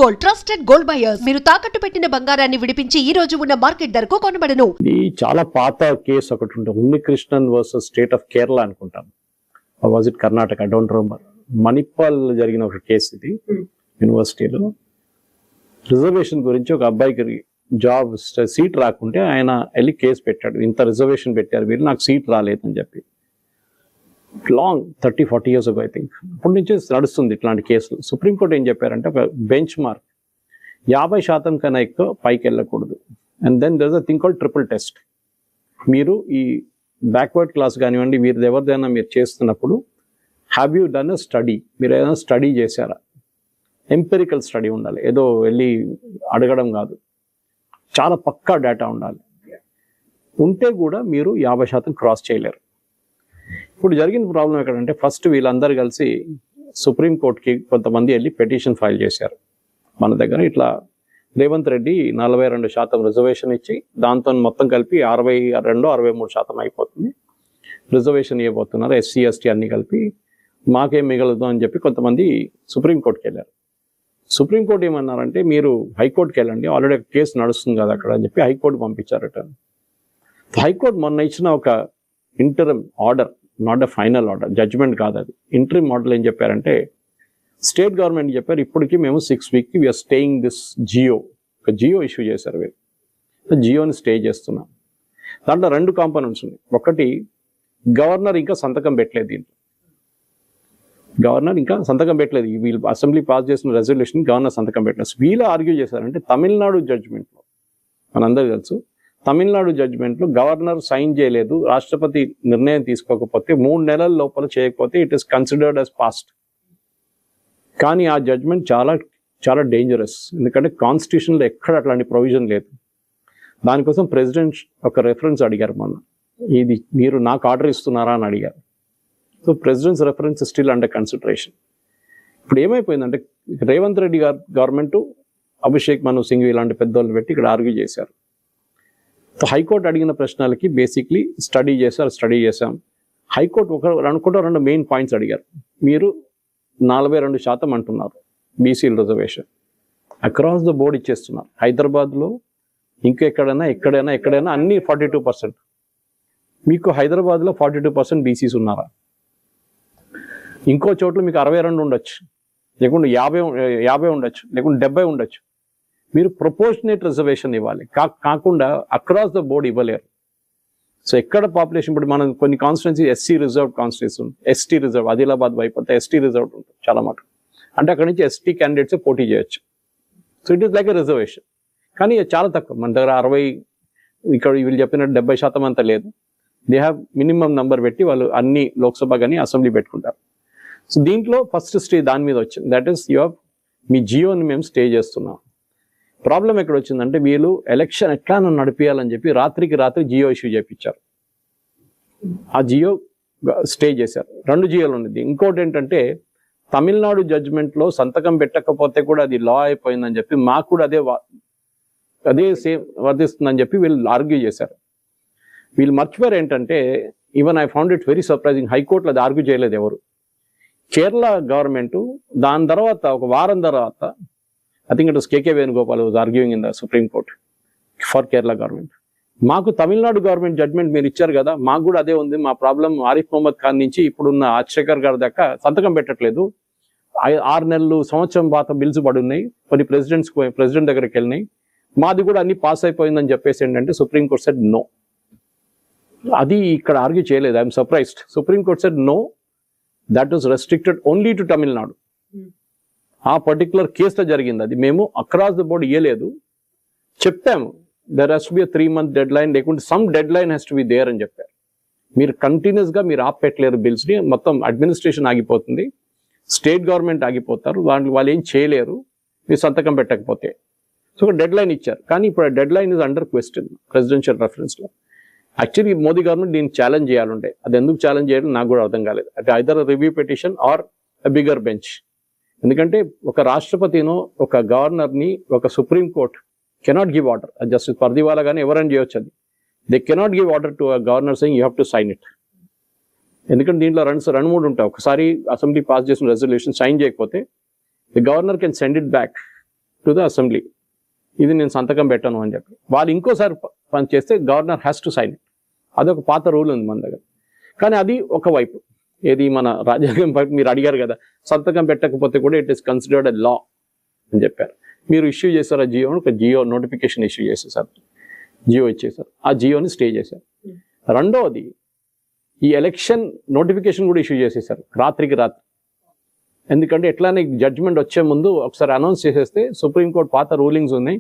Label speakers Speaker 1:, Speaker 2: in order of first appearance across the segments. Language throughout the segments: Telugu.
Speaker 1: Gold, trusted gold buyers. మీరు తాకట్టు పెట్టిన బంగారాన్ని విడిపించి ఈ రోజు ఉన్న మార్కెట్ ధరకు కొనబడను.
Speaker 2: ఇది చాలా పాత కేసు ఒకటి ఉంటుంది, Unnikrishnan versus state of Kerala అనుకుంటాను. Was it Karnataka, don't remember. Manipal జరిగిన ఒక కేసు ఇది. యూనివర్సిటీలో రిజర్వేషన్ గురించి ఒక అబ్బాయికి జాబ్ సీట్ రాకుంటే ఆయన వెళ్ళి కేసు పెట్టాడు. ఇంత రిజర్వేషన్ పెట్టారు వీళ్ళు, నాకు సీట్ రాలేదని చెప్పి. Long 30-40 years ago, I think. అప్పటి నుంచి నడుస్తుంది ఇట్లాంటి కేసులు. సుప్రీంకోర్టు ఏం చెప్పారంటే ఒక బెంచ్ మార్క్ 50% కన్నా ఎక్కువ పైకి వెళ్ళకూడదు. And then there is a thing called triple test. మీరు ఈ బ్యాక్వర్డ్ క్లాస్ కానివ్వండి, మీరు ఎవరిదైనా మీరు చేస్తున్నప్పుడు have you done a study, మీరు ఏదైనా స్టడీ చేశారా? ఎంపెరికల్ స్టడీ ఉండాలి, ఏదో వెళ్ళి అడగడం కాదు. చాలా పక్కా డేటా ఉండాలి. ఉంటే కూడా మీరు 50% క్రాస్ చేయలేరు. ఇప్పుడు జరిగిన ప్రాబ్లం ఎక్కడంటే, ఫస్ట్ వీళ్ళందరూ కలిసి సుప్రీంకోర్టుకి కొంతమంది వెళ్ళి పిటిషన్ ఫైల్ చేశారు. మన దగ్గర ఇట్లా రేవంత్ రెడ్డి 42% రిజర్వేషన్ ఇచ్చి దాంతో మొత్తం కలిపి 62-63% అయిపోతుంది, రిజర్వేషన్ ఇవ్వబోతున్నారు, SC ST అన్ని కలిపి, మాకేం మిగలదు అని చెప్పి కొంతమంది సుప్రీంకోర్టుకి వెళ్ళారు. సుప్రీంకోర్టు ఏమన్నారంటే, మీరు హైకోర్టుకి వెళ్ళండి, ఆల్రెడీ కేసు నడుస్తుంది కదా అక్కడ అని చెప్పి హైకోర్టు పంపించారట. హైకోర్టు మొన్న ఇచ్చిన ఒక interim order, not a final order, judgment కాదు అది, ఇంటరిమ్ ఆర్డర్ ఏం చెప్పారంటే, స్టేట్ గవర్నమెంట్ చెప్పారు ఇప్పటికీ మేము 6 weeks we're staying this G O, ఒక జియో ఇష్యూ చేశారు వీళ్ళు, జియోని స్టే చేస్తున్నాం. దాంట్లో 2 కాంపోనెంట్స్ ఉన్నాయి. ఒకటి, గవర్నర్ ఇంకా సంతకం పెట్టలేదు, దీంట్లో గవర్నర్ ఇంకా సంతకం పెట్టలేదు. వీళ్ళు అసెంబ్లీ పాస్ చేసిన రెజల్యూషన్ గవర్నర్ సంతకం పెట్టలేదు. వీళ్ళు ఆర్గ్యూ చేశారంటే, తమిళనాడు జడ్జ్మెంట్లో మనందరూ తెలుసు, తమిళనాడు జడ్జ్మెంట్లో గవర్నర్ సైన్ చేయలేదు, రాష్ట్రపతి నిర్ణయం తీసుకోకపోతే 3 నెలల లోపల చేయకపోతే it is considered as past. కానీ ఆ జడ్జ్మెంట్ చాలా చాలా డేంజరస్, ఎందుకంటే కాన్స్టిట్యూషన్లో ఎక్కడ అట్లాంటి ప్రొవిజన్ లేదు. దానికోసం ప్రెసిడెంట్ ఒక రెఫరెన్స్ అడిగారు మొన్న, ఇది మీరు నాకు ఆర్డర్ ఇస్తున్నారా అని అడిగారు. So president's reference still under consideration. ఇప్పుడు ఏమైపోయిందంటే, రేవంత్ రెడ్డి గవర్నమెంట్ అభిషేక్ మను సింఘ్వి ఇలాంటి పెద్దోళ్ళు పెట్టి ఇక్కడ ఆర్గ్యూ చేశారు. సో హైకోర్టు అడిగిన ప్రశ్నలకి బేసిక్లీ స్టడీ చేశాం. హైకోర్టు రెండు మెయిన్ పాయింట్స్ అడిగారు. మీరు 42% అంటున్నారు బీసీల రిజర్వేషన్, అక్రాస్ ద బోర్డ్ ఇచ్చేస్తున్నారు. హైదరాబాద్లో ఎక్కడైనా అన్ని 42%. మీకు హైదరాబాద్లో 42% బీసీస్ ఉన్నారా? ఇంకో చోట్ల మీకు 62 ఉండొచ్చు, లేకుంటే 50 ఉండొచ్చు, లేకుంటే 70 ఉండొచ్చు. మీరు ప్రపోర్షనేట్ రిజర్వేషన్ ఇవ్వాలి, కాకుండా అక్రాస్ ద బోర్డ్ ఇవ్వలేరు. సో ఎక్కడ పాపులేషన్, ఇప్పుడు మనం కొన్ని కాన్స్టిట్యున్సీ SC రిజర్వ్ కాన్స్టిట్యూన్సీ ఉంది, ST రిజర్వ్, ఆదిలాబాద్ వైపు అంతా ST రిజర్వ్ ఉంటుంది చాలా మటుకు. అంటే అక్కడ నుంచి ST క్యాండిడేట్స్ పోటీ చేయొచ్చు. So it is like a reservation. కానీ చాలా తక్కువ, మన దగ్గర 60, ఇక్కడ వీళ్ళు చెప్పినట్టు 70% అంతా లేదు. దే హ్యావ్ మినిమం నంబర్ పెట్టి వాళ్ళు అన్ని లోక్సభ కానీ అసెంబ్లీ పెట్టుకుంటారు. సో దీంట్లో ఫస్ట్ స్టే దాని మీద వచ్చింది, దట్ ఈస్ మీ జియోని మేము స్టే చేస్తున్నాం. ప్రాబ్లం ఎక్కడ వచ్చిందంటే, వీళ్ళు ఎలక్షన్ ఎట్లా నడిపించాలని చెప్పి రాత్రికి రాత్రి జియో ఇష్యూ చేయించారు. ఆ జియో స్టే చేశారు. 2 జియోలు ఉండేది. ఇంకోటి ఏంటంటే, తమిళనాడు జడ్జ్మెంట్లో సంతకం పెట్టకపోతే కూడా అది లా అయిపోయిందని చెప్పి మాకు కూడా అదే సేమ్ వర్తిస్తుందని చెప్పి వీళ్ళు ఆర్గ్యూ చేశారు. వీళ్ళు మర్చిపోయారు ఏంటంటే, even I found it very surprising, హైకోర్టులో అది ఆర్గ్యూ చేయలేదు ఎవరు. కేరళ గవర్నమెంట్ దాని తర్వాత ఒక వారం తర్వాత, I think it was KK Venugopal who was arguing in the Supreme Court for Kerala government. మాకు తమిళనాడు గవర్నమెంట్ జడ్జ్మెంట్ మీరు ఇచ్చారు కదా, మాకు కూడా అదే ఉంది, మా ప్రాబ్లం ఆరిఫ్ మొహమ్మద్ ఖాన్ నుంచి ఇప్పుడున్న ఆశ్చర్యకర్ గారి దాకా సంతకం పెట్టట్లేదు, 6 నెలలు సంవత్సరం పాత బిల్స్ పడున్నాయి, కొన్ని ప్రెసిడెంట్ దగ్గరికి వెళ్ళినాయి, మాది కూడా అన్ని పాస్ అయిపోయిందని చెప్పేసి ఏంటంటే సుప్రీంకోర్టు సెడ్ నో. అది ఇక్కడ ఆర్గ్యూ చేయలేదు. I'm surprised. Supreme court said no, that was restricted only to Tamil Nadu. ఆ పర్టికులర్ కేసులో జరిగింది అది. మేము అక్రాస్ ద బోర్డ్ ఇవ్వలేదు, చెప్పాము there has to be 3 month deadline, లేకుంటే some deadline has to be there అని చెప్పారు. మీరు కంటిన్యూస్గా మీరు ఆపెట్టలేరు బిల్స్ని, మొత్తం అడ్మినిస్ట్రేషన్ ఆగిపోతుంది, స్టేట్ గవర్నమెంట్ ఆగిపోతారు, వాళ్ళు ఏం చేయలేరు మీరు సంతకం పెట్టకపోతే. సో ఒక డెడ్ లైన్ ఇచ్చారు. కానీ ఇప్పుడు ఆ deadline is under question presidential రెఫరెన్స్లో. యాక్చువల్లీ మోదీ గవర్నమెంట్ దీన్ని ఛాలెంజ్ చేయాలంటే, అది ఎందుకు ఛాలెంజ్ చేయడం నాకు కూడా అర్థం కాలేదు. అంటే either review petition or a bigger bench. ఎందుకంటే ఒక రాష్ట్రపతినో ఒక గవర్నర్ని ఒక supreme court cannot give order. Justice Pardiwala కానీ ఎవరైనా చేయొచ్చు అది. They cannot give order to governor saying you have to sign it. ఎందుకంటే దీంట్లో 2-3 ఉంటాయి. ఒకసారి అసెంబ్లీ పాస్ చేసిన రెజల్యూషన్ సైన్ చేయకపోతే the governor can send it back to the assembly, ఇది నేను సంతకం పెట్టను అని చెప్పి. వాళ్ళు ఇంకోసారి పని చేస్తే governor has to sign it. అదొక పాత రూల్ ఉంది మన దగ్గర. కానీ అది ఒకవైపు, ఏది మన రాజ్యాంగం మీరు అడిగారు కదా, సంతకం పెట్టకపోతే కూడా ఇట్ ఈస్ కన్సిడర్డ్ ఎ లా అని చెప్పారు. మీరు ఇష్యూ చేశారు ఆ జియోని, ఒక జియో నోటిఫికేషన్ ఇష్యూ చేసేసారు, జియో ఇచ్చేసారు, ఆ జియోని స్టే చేశారు. రెండవది, ఈ ఎలక్షన్ నోటిఫికేషన్ కూడా ఇష్యూ చేసేసారు రాత్రికి రాత్రి. ఎందుకంటే ఎట్లానే జడ్జిమెంట్ వచ్చే ముందు ఒకసారి అనౌన్స్ చేసేస్తే, సుప్రీంకోర్టు పాత రూలింగ్స్ ఉన్నాయి,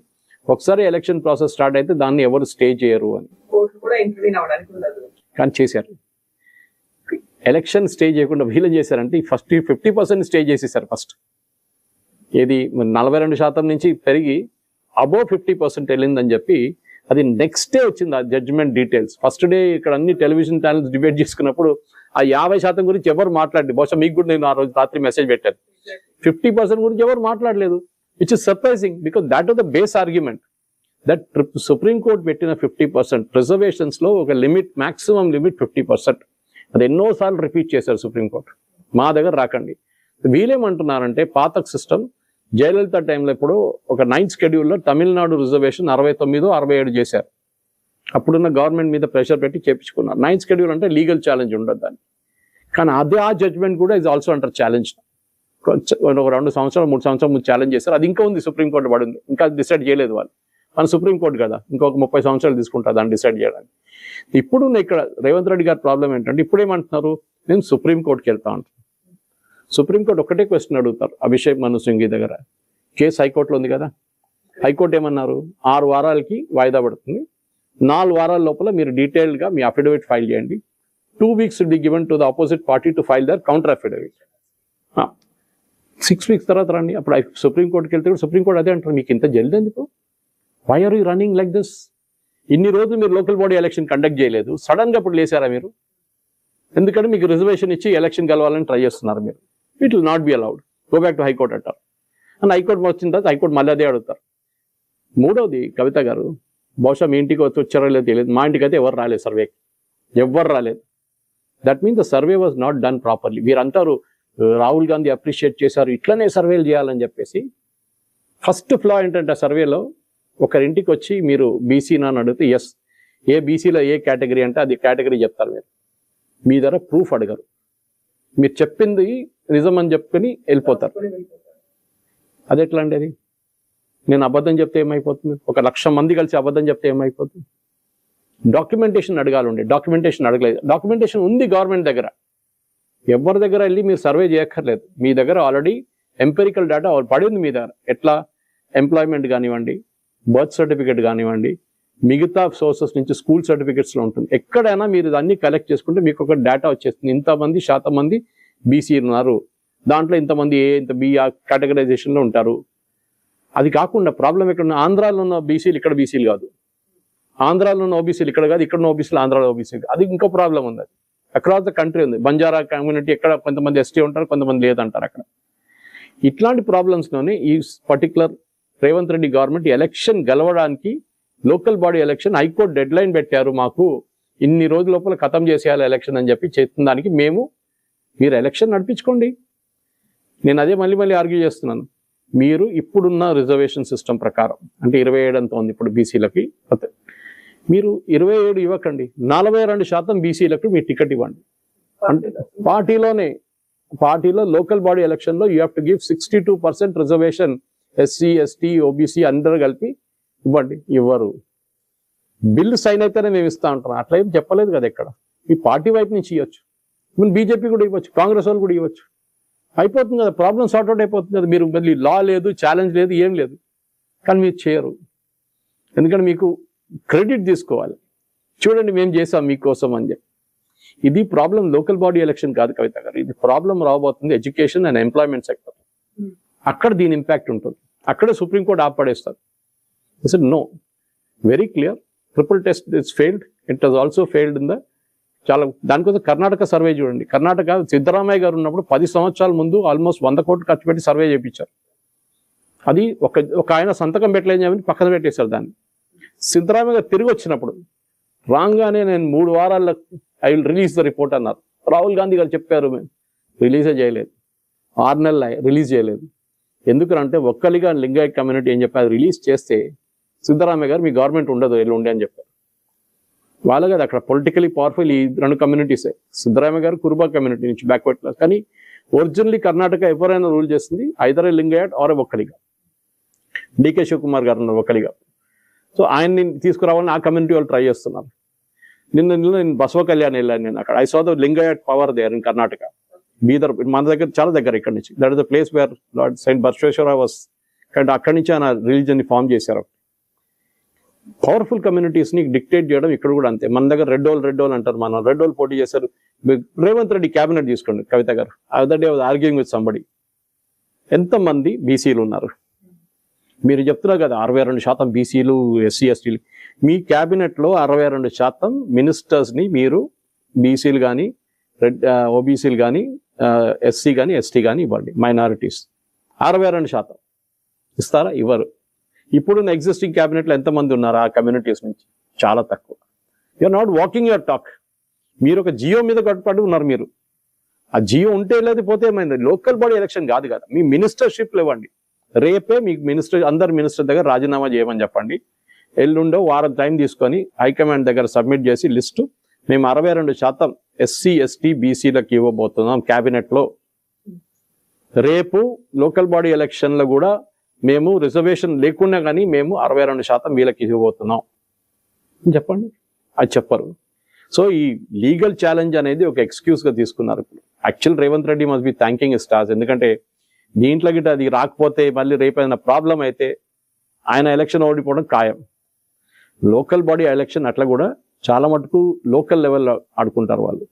Speaker 2: ఒకసారి ఎలక్షన్ ప్రాసెస్ స్టార్ట్ అయితే దాన్ని ఎవరు స్టే చేయరు అని. కానీ చేశారు. ఎలక్షన్ స్టే చేయకుండా వీళ్ళు చేశారంటే ఫస్ట్ 50% స్టే చేసేసారు. ఫస్ట్ ఏది 42% నుంచి పెరిగి అబోవ్ 50% వెళ్ళిందని చెప్పి, అది నెక్స్ట్ డే వచ్చింది ఆ జడ్జిమెంట్ డీటెయిల్స్. ఫస్ట్ డే ఇక్కడ అన్ని టెలివిజన్ ఛానల్స్ డిబేట్ చేసుకున్నప్పుడు ఆ 50% గురించి ఎవరు మాట్లాడలేదు. బహుశా మీకు కూడా నేను ఆ రోజు రాత్రి మెసేజ్ పెట్టాను. 50% గురించి ఎవరు మాట్లాడలేదు, which is surprising, because that was the base argument. That supreme court పెట్టిన 50% రిజర్వేషన్స్ లో ఒక లిమిట్, మాక్సిమం లిమిట్ 50%. అది ఎన్నోసార్లు రిపీట్ చేశారు సుప్రీంకోర్టు. మా దగ్గర రాకండి. వీళ్ళేమంటున్నారంటే, పాత సిస్టమ్ జయలలిత టైంలో ఇప్పుడు ఒక 9th షెడ్యూల్లో తమిళనాడు రిజర్వేషన్ 69, 67 చేశారు. అప్పుడున్న గవర్నమెంట్ మీద ప్రెషర్ పెట్టి చేపించుకున్నారు. 9th షెడ్యూల్ అంటే లీగల్ ఛాలెంజ్ ఉండదు దాన్ని. కానీ అదే ఆ జడ్జ్మెంట్ కూడా ఇస్ ఆల్సో అంటారు ఛాలెంజ్. ఒక 2 సంవత్సరాలు 3 సంవత్సరాలు ముందు ఛాలెంజ్ చేశారు. అది ఇంకా ఉంది, సుప్రీంకోర్టు పడింది, ఇంకా డిసైడ్ చేయలేదు వాళ్ళు. మన సుప్రీంకోర్టు కదా, ఇంకొక 30 సంవత్సరాలు తీసుకుంటారు దాన్ని డిసైడ్ చేయడానికి. ఇప్పుడు ఇక్కడ రేవంత్ రెడ్డి గారి ప్రాబ్లం ఏంటంటే, ఇప్పుడు ఏమంటున్నారు, నేను సుప్రీంకోర్టుకి వెళ్తా ఉంటాను. సుప్రీంకోర్టు ఒకటే క్వశ్చన్ అడుగుతారు, అభిషేక్ మను సింఘవి దగ్గర కేసు హైకోర్టులో ఉంది కదా. హైకోర్టు ఏమన్నారు, 6 వారాలకి వాయిదా పడుతుంది, 4 వారాల లోపల మీరు డీటెయిల్డ్గా మీ అఫిడవిట్ ఫైల్ చేయండి. 2 weeks will be given to the opposite party to file their counter affidavit. 6 weeks తర్వాత రండి. అప్పుడు సుప్రీంకోర్టుకి వెళ్తే సుప్రీంకోర్టు అదే అంటారు, మీకు ఇంత జల్ది ఎందుకు, why are you running like this? ఇన్ని రోజులు మీరు లోకల్ బాడీ ఎలక్షన్ కండక్ట్ చేయలేదు, సడన్గా ఇప్పుడు లేసారా మీరు? ఎందుకంటే మీకు రిజర్వేషన్ ఇచ్చి ఎలక్షన్ గెలవాలని ట్రై చేస్తున్నారు మీరు. It will not be allowed, go back to high court అంటారు. అండ్ హైకోర్టు వచ్చిన తర్వాత హైకోర్టు మళ్ళీ అదే అడుగుతారు. మూడవది, కవిత గారు బహుశా మీ ఇంటికి వచ్చారో లేదో తెలియదు, మా ఇంటికి అయితే ఎవరు రాలేదు సర్వేకి, ఎవ్వరు రాలేదు. That means the survey was not done properly. మీరు అంటారు రాహుల్ గాంధీ అప్రిషియేట్ చేశారు, ఇట్లనే సర్వేలు చేయాలని చెప్పేసి. ఫస్ట్ ఫ్లా ఏంటంటే, సర్వేలో ఒకరింటికి వచ్చి మీరు బీసీనా అని అడిగితే ఎస్, ఏ బీసీలో ఏ కేటగిరీ అంటే అది కేటగిరీ చెప్తారు మీరు. మీ దగ్గర ప్రూఫ్ అడగరు, మీరు చెప్పింది నిజం అని చెప్పుకొని వెళ్ళిపోతారు. అది ఎట్లా అండి? అది నేను అబద్ధం చెప్తే ఏమైపోతుంది? 1,00,000 మంది కలిసి అబద్ధం చెప్తే ఏమైపోతుంది? డాక్యుమెంటేషన్ అడగాలి ఉండే, డాక్యుమెంటేషన్ అడగలేదు. డాక్యుమెంటేషన్ ఉంది గవర్నమెంట్ దగ్గర, ఎవరి దగ్గర వెళ్ళి మీరు సర్వే చేయక్కర్లేదు. మీ దగ్గర ఆల్రెడీ ఎంపెరికల్ డేటా పడింది మీ దగ్గర. ఎట్లా? ఎంప్లాయ్మెంట్ కానివ్వండి, బర్త్ సర్టిఫికేట్ కానివ్వండి, మిగతా సోర్సెస్ నుంచి స్కూల్ సర్టిఫికేట్స్లో ఉంటుంది. ఎక్కడైనా మీరు దాన్ని కలెక్ట్ చేసుకుంటే మీకు ఒక డేటా వచ్చేస్తుంది. ఇంతమంది శాతం మంది బీసీ ఉన్నారు, దాంట్లో ఇంతమంది ఇంత బి కేటగరైజేషన్లో ఉంటారు. అది కాకుండా ప్రాబ్లం ఎక్కడ, ఆంధ్రాలో ఉన్న బీసీలు ఇక్కడ బీసీలు కాదు, ఆంధ్రాలో ఉన్న ఓబీసీలు ఇక్కడ కాదు, ఇక్కడ ఉన్న ఓబీసీలు ఆంధ్రాలో ఓబీసీలు. అది ఇంకో ప్రాబ్లం ఉంది. అది అక్రాస్ ద కంట్రీ ఉంది. బంజారా కమ్యూనిటీ ఎక్కడ కొంతమంది ఎస్టీ ఉంటారు, కొంతమంది లేదంటారు అక్కడ. ఇట్లాంటి ప్రాబ్లమ్స్లోనే ఈ particular Revanth Reddy government election గెలవడానికి, local body election high court deadline పెట్టారు, మాకు ఇన్ని రోజుల లోపల ఖతం చేసేయాలి ఎలక్షన్ అని చెప్పి చేస్తున్న దానికి మీరు ఎలక్షన్ నడిపించుకోండి. నేను అదే మళ్ళీ ఆర్గ్యూ చేస్తున్నాను. మీరు ఇప్పుడున్న రిజర్వేషన్ సిస్టమ్ ప్రకారం అంటే 27 అంత ఉంది ఇప్పుడు బీసీలకి, మీరు 27 ఇవ్వకండి, 42% బీసీలకు మీరు టికెట్ ఇవ్వండి. అంటే పార్టీలో లోకల్ బాడీ ఎలక్షన్లో you have to give 62% reservation, SC ST OBC అందరూ కలిపి ఇవ్వండి. ఇవ్వరు. బిల్లు సైన్ అయితేనే మేము ఇస్తా ఉంటాం, అట్లా ఏం చెప్పలేదు కదా ఎక్కడ. ఈ పార్టీ వైపు నుంచి ఇవ్వచ్చు, బీజేపీ కూడా ఇవ్వచ్చు, కాంగ్రెస్ వాళ్ళు కూడా ఇవ్వచ్చు, అయిపోతుంది కదా, ప్రాబ్లం సార్ట్అవుట్ అయిపోతుంది కదా. మీరు మళ్ళీ లా లేదు, ఛాలెంజ్ లేదు, ఏం లేదు. కానీ మీరు చేయరు, ఎందుకంటే మీకు క్రెడిట్ తీసుకోవాలి, చూడండి మేము చేసాం మీకోసం అని చెప్పి. ఇది ప్రాబ్లం లోకల్ బాడీ ఎలక్షన్ కాదు కవిత గారు, ఇది ప్రాబ్లం రాబోతుంది ఎడ్యుకేషన్ అండ్ ఎంప్లాయ్మెంట్ సెక్టర్. అక్కడ దీని ఇంపాక్ట్ ఉంటుంది, అక్కడే సుప్రీంకోర్టు ఆపడేస్తారు. No, very clear, triple test it's failed, it has also failed in the చాలా. దానికోసం కర్ణాటక సర్వే చూడండి. కర్ణాటక సిద్ధరామయ్య గారు ఉన్నప్పుడు 10 సంవత్సరాల ముందు ఆల్మోస్ట్ 100 కోట్లు ఖర్చు పెట్టి సర్వే చేయించారు. అది ఒక ఆయన సంతకం పెట్టలేని చెప్పి పక్కన పెట్టేశారు దాన్ని. సిద్ధరామయ్య గారు తిరిగి వచ్చినప్పుడు రాగానే నేను 3 వారాల్లో I will release the report అన్నారు. రాహుల్ గాంధీ గారు చెప్పారు, మేము రిలీజే చేయలేదు, 6 నెలలు రిలీజ్ చేయలేదు. ఎందుకంటే ఒక్కలిగా లింగాయత్ కమ్యూనిటీ ఏం చెప్పారు, రిలీజ్ చేస్తే సిద్ధరామయ్య గారు మీ గవర్నమెంట్ ఉండదు ఎల్లుండి అని చెప్పారు. వాళ్ళు కదా అక్కడ పొలిటికలీ పవర్ఫుల్ ఈ రెండు కమ్యూనిటీసే. సిద్ధరామయ్య గారు కురుబా కమ్యూనిటీ నుంచి బ్యాక్వర్డ్ క్లాస్, కానీ ఒరిజినల్లీ కర్ణాటక ఎవరైనా రూల్ చేస్తుంది ఐదర్ లింగాయట్ ఆర్ ఒక్కలిగా. డికే శివకుమార్ గారు ఉన్నారు ఒక్కలిగా. సో ఆయన్ని తీసుకురావాలని ఆ కమ్యూనిటీ వాళ్ళు ట్రై చేస్తున్నారు. నిన్న నేను బసవ కళ్యాణ్ వెళ్ళాను, నేను అక్కడ I saw the Lingayat power there in Karnataka. Bidar మన దగ్గర చాలా దగ్గర ఇక్కడ నుంచి. That is the place where lord saint Basaveshwara was. అక్కడి నుంచి ఆయన రిలీజన్ని ఫామ్ చేశారు. పవర్ఫుల్ కమ్యూనిటీస్ని డిక్టేట్ చేయడం ఇక్కడ కూడా అంతే. మన దగ్గర రెడ్ హోల్ అంటారు, మనం రెడ్ హోల్ పోటీ చేశారు. రేవంత్ రెడ్డి క్యాబినెట్ తీసుకోండి, కవిత గారు other day was arguing with somebody. ఎంతమంది బీసీలు ఉన్నారు మీరు చెప్తున్నారు కదా, 62% బీసీలు ఎస్సీ ఎస్టీలు. మీ క్యాబినెట్లో 62% మినిస్టర్స్ని మీరు బీసీలు కానీ ఓబీసీలు కానీ ఎస్సీ కానీ ఎస్టీ కానీ ఇవ్వండి, మైనారిటీస్. 62% ఇస్తారా? ఇవ్వరు. ఇప్పుడున్న ఎగ్జిస్టింగ్ క్యాబినెట్లో ఎంతమంది ఉన్నారు ఆ కమ్యూనిటీస్ నుంచి? చాలా తక్కువ. You're not walking your talk. మీరు ఒక జియో మీద కట్టుబడి ఉన్నారు. మీరు ఆ జియో ఉంటే లేదు, పోతే ఏమైంది? లోకల్ బాడీ ఎలక్షన్ కాదు కదా, మీ మినిస్టర్షిప్లు ఇవ్వండి. రేపే మీకు అందరు మినిస్టర్ దగ్గర రాజీనామా చేయమని చెప్పండి. ఎల్లుండో వారం టైం తీసుకొని హైకమాండ్ దగ్గర సబ్మిట్ చేసి లిస్టు, మేము 62% ఎస్సీ ఎస్టీ బీసీలకు ఇవ్వబోతున్నాం క్యాబినెట్లో. రేపు లోకల్ బాడీ ఎలక్షన్లో కూడా మేము రిజర్వేషన్ లేకుండా కానీ మేము 62% వీళ్ళకి ఇవ్వబోతున్నాం చెప్పండి. అది చెప్పరు. సో ఈ లీగల్ ఛాలెంజ్ అనేది ఒక ఎక్స్క్యూజ్గా తీసుకున్నారు. ఇప్పుడు actual Revanth Reddy must be thanking stars. ఎందుకంటే దీంట్లో గిట్ట అది రాకపోతే మళ్ళీ రేపు ఏదైనా ప్రాబ్లం అయితే ఆయన ఎలక్షన్ ఓడిపోవడం ఖాయం. లోకల్ బాడీ ఎలక్షన్ అట్లా కూడా చాలా మటుకు లోకల్ లెవెల్లో ఆడుకుంటారు వాళ్ళు.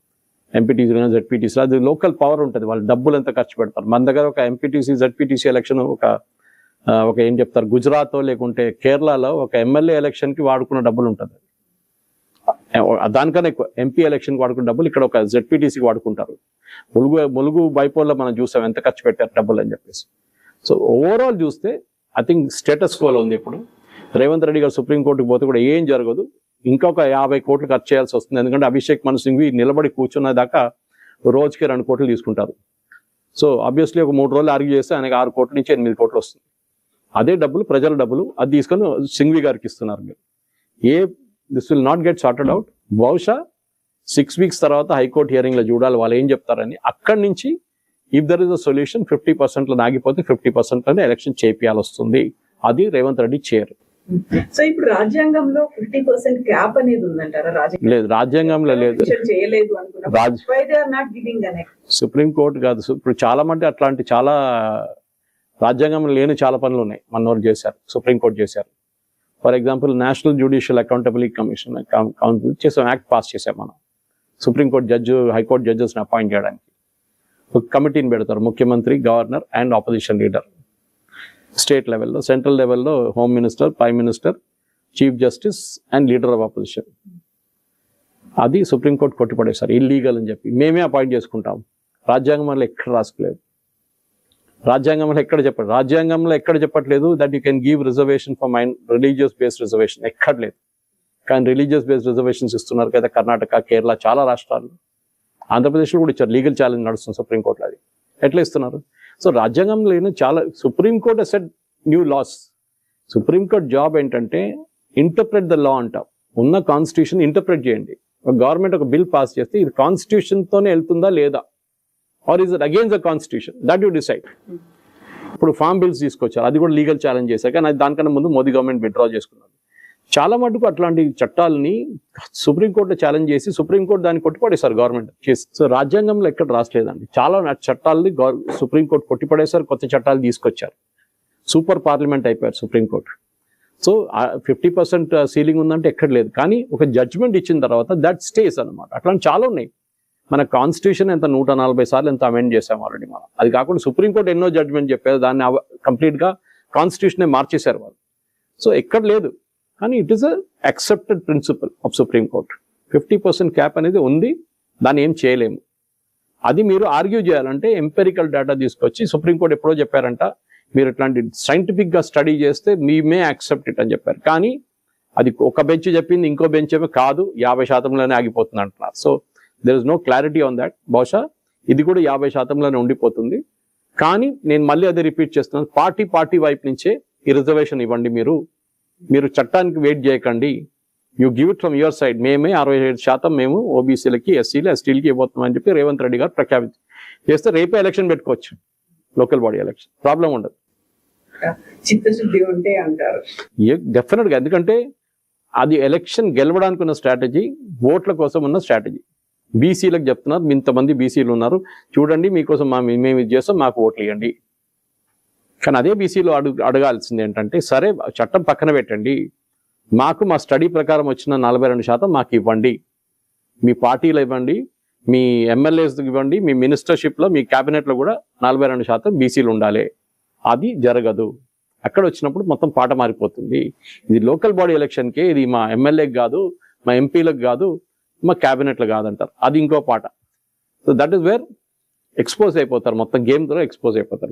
Speaker 2: ఎంపీటీసీ జెడ్పీటీసీ అది లోకల్ పవర్ ఉంటుంది, వాళ్ళు డబ్బులు ఎంత ఖర్చు పెడతారు. మన దగ్గర ఒక ఎంపీటీసీ జెడ్పీటీసీ ఎలక్షన్ ఒక ఏం చెప్తారు, గుజరాత్ లేకుంటే కేరళలో ఒక ఎమ్మెల్యే ఎలక్షన్కి వాడుకున్న డబ్బులు ఉంటుంది. దానికన్నా ఎక్కువ ఎంపీ ఎలక్షన్కి వాడుకున్న డబ్బులు ఇక్కడ ఒక జెడ్పీటీసీకి వాడుకుంటారు. ములుగు బైపోల్లో మనం చూసాం ఎంత ఖర్చు పెట్టారు డబ్బులు అని చెప్పేసి. సో ఓవరాల్ చూస్తే ఐ థింక్ స్టేటస్ కోలో ఉంది. ఇప్పుడు రేవంత్ రెడ్డి గారు సుప్రీంకోర్టుకి పోతే కూడా ఏం జరగదు, ఇంకొక 50 కోట్లు ఖర్చు చేయాల్సి వస్తుంది. ఎందుకంటే అభిషేక్ మను సింఘ్వి నిలబడి కూర్చున్న దాకా రోజుకి 2 కోట్లు తీసుకుంటారు. సో ఆబ్వియస్లీ ఒక 3 రోజులు ఆర్గ్యూ చేస్తే ఆయనకి 6 కోట్ల నుంచి 8 కోట్లు వస్తుంది. అదే డబ్బులు ప్రజల డబ్బులు, అది తీసుకొని సింఘ్వి గారికి ఇస్తున్నారు మీరు. This will not get sorted out. బహుశా 6 వీక్స్ తర్వాత హైకోర్టు హియరింగ్లో చూడాలి వాళ్ళు ఏం చెప్తారని. అక్కడి నుంచి if there is a solution 50%లో ఆగిపోతే 50%లోనే ఎలక్షన్ చేపియాల్సి వస్తుంది. అది రేవంత్ రెడ్డి చేయరు.
Speaker 3: సో ఇప్పుడు రాజ్యాంగంలో 50% క్యాప్ అనేది ఉందంటారా?
Speaker 2: లేదు, రాజ్యాంగంలో లేదు. సుప్రీంకోర్టు కాదు, ఇప్పుడు చాలా మంది అట్లాంటి చాలా రాజ్యాంగంలో లేని చాలా పనులు ఉన్నాయి మనోరు చేశారు, సుప్రీంకోర్టు చేశారు. For example national judicial accountability commission చేసాం, యాక్ట్ పాస్ చేసాం మనం. సుప్రీంకోర్టు జడ్జి హైకోర్టు జడ్జెస్ని అపాయింట్ చేయడానికి ఒక కమిటీని పెడతారు, ముఖ్యమంత్రి, governor and opposition leader. State లెవెల్లో, సెంట్రల్ లెవెల్లో home minister, prime minister, chief justice and leader of opposition. అది సుప్రీంకోర్టు కొట్టిపడేశారు ఇల్లీగల్ అని చెప్పి. మేమే అపాయింట్ చేసుకుంటాం. రాజ్యాంగంలో ఎక్కడ రాసుకోలేదు, రాజ్యాంగంలో ఎక్కడ చెప్పట్లేదు that you can give reservation for religious based reservation, ఎక్కడ లేదు. కానీ రిలీజియస్ బేస్డ్ రిజర్వేషన్స్ ఇస్తున్నారు కదా కర్ణాటక, కేరళ, చాలా రాష్ట్రాలు. ఆంధ్రప్రదేశ్లో కూడా ఇచ్చారు. లీగల్ ఛాలెంజ్ నడుస్తుంది సుప్రీంకోర్టులో. అది ఎట్లా ఇస్తున్నారు? సో రాజ్యాంగంలో చాలా supreme court set new laws. Supreme court job ఏంటంటే ఇంటర్ప్రెట్ ద లా అంటాం. ఉన్న కాన్స్టిట్యూషన్ ఇంటర్ప్రెట్ చేయండి. గవర్నమెంట్ ఒక బిల్ పాస్ చేస్తే ఇది కాన్స్టిట్యూషన్తోనే వెళ్తుందా లేదా, or is it against the constitution, that you decide. ఇప్పుడు ఫార్మ్ బిల్స్ తీసుకొచ్చారు, అది కూడా లీగల్ ఛాలెంజ్ చేశారు. కానీ దానికన్నా ముందు మోదీ గవర్నమెంట్ విత్డ్రా చేసుకున్నారు. చాలా మటుకు అట్లాంటి చట్టాలని సుప్రీంకోర్టు ఛాలెంజ్ చేసి సుప్రీంకోర్టు దాన్ని కొట్టిపడేశారు గవర్నమెంట్ చేసి. సో రాజ్యాంగంలో ఎక్కడ రాసలేదండి. చాలా చట్టాలని సుప్రీంకోర్టు కొట్టిపడేశారు, కొత్త చట్టాలు తీసుకొచ్చారు. సూపర్ పార్లమెంట్ అయిపోయారు సుప్రీంకోర్టు. సో 50% సీలింగ్ ఉందంటే ఎక్కడ లేదు. కానీ ఒక జడ్జ్మెంట్ ఇచ్చిన తర్వాత దట్ స్టేస్ అనమాట. అట్లాంటి చాలా ఉన్నాయి. మన కాన్స్టిట్యూషన్ ఎంత 140 సార్లు ఎంత అమెండ్ చేసాం ఆల్రెడీ మనం. అది కాకుండా సుప్రీంకోర్టు ఎన్నో జడ్జ్మెంట్ చెప్పారు, దాన్ని కంప్లీట్గా కాన్స్టిట్యూషనే మార్చేశారు వాళ్ళు. సో ఎక్కడ లేదు. కానీ it is a accepted principle of supreme court. 50% cap అనేది ఉంది, దాన్ని ఏం చేయలేము. అది మీరు ఆర్గ్యూ చేయాలంటే ఎంపెరికల్ డేటా తీసుకొచ్చి, సుప్రీంకోర్టు ఎప్పుడో చెప్పారంట మీరు ఇట్లాంటి సైంటిఫిక్గా స్టడీ చేస్తే మీ మే యాక్సెప్ట్ ఇట్ అని చెప్పారు. కానీ అది ఒక బెంచ్ చెప్పింది, ఇంకో బెంచ్ ఏమో కాదు 50%లోనే ఆగిపోతుంది అంటున్నారు. So there is no clarity on that. బహుశా ఇది కూడా 50%లోనే ఉండిపోతుంది. కానీ నేను మళ్ళీ అదే రిపీట్ చేస్తున్నాను, పార్టీ వైపు నుంచే ఈ రిజర్వేషన్ ఇవ్వండి. మీరు చట్టానికి వెయిట్ చేయకండి, you give it from your side. మేమే 67% మేము ఓబీసీలకి, ఎస్సీలు, ఎస్టీలకి ఇవ్వబోతున్నాం అని చెప్పి రేవంత్ రెడ్డి గారు ప్రఖ్యాపించి చేస్తే రేపే ఎలక్షన్ పెట్టుకోవచ్చు, లోకల్ బాడీ ఎలక్షన్, ప్రాబ్లం ఉండదు.
Speaker 3: చిత్తశుద్ధి ఉంటే అంటారు.
Speaker 2: డెఫినెట్గా, ఎందుకంటే అది ఎలక్షన్ గెలవడానికి ఉన్న స్ట్రాటజీ, ఓట్ల కోసం ఉన్న స్ట్రాటజీ. బీసీలకు చెప్తున్నారు, ఇంతమంది బీసీలు ఉన్నారు చూడండి, మీకోసం మేము ఇది చేస్తాం, మాకు ఓట్లు ఇవ్వండి. కానీ అదే బీసీలో అడగాల్సింది ఏంటంటే, సరే చట్టం పక్కన పెట్టండి, మాకు మా స్టడీ ప్రకారం వచ్చిన 42% మాకు ఇవ్వండి, మీ పార్టీలో ఇవ్వండి, మీ ఎమ్మెల్యేస్ ఇవ్వండి, మీ మినిస్టర్షిప్లో, మీ క్యాబినెట్లో కూడా 42% బీసీలు ఉండాలి. అది జరగదు. అక్కడ వచ్చినప్పుడు మొత్తం పాట మారిపోతుంది. ఇది లోకల్ బాడీ ఎలక్షన్కే, ఇది మా ఎమ్మెల్యేకి కాదు, మా ఎంపీలకు కాదు, మా క్యాబినెట్లు కాదంటారు, అది ఇంకో పాట. So that is where expose అయిపోతారు, మొత్తం గేమ్ ద్వారా ఎక్స్పోజ్ అయిపోతారు.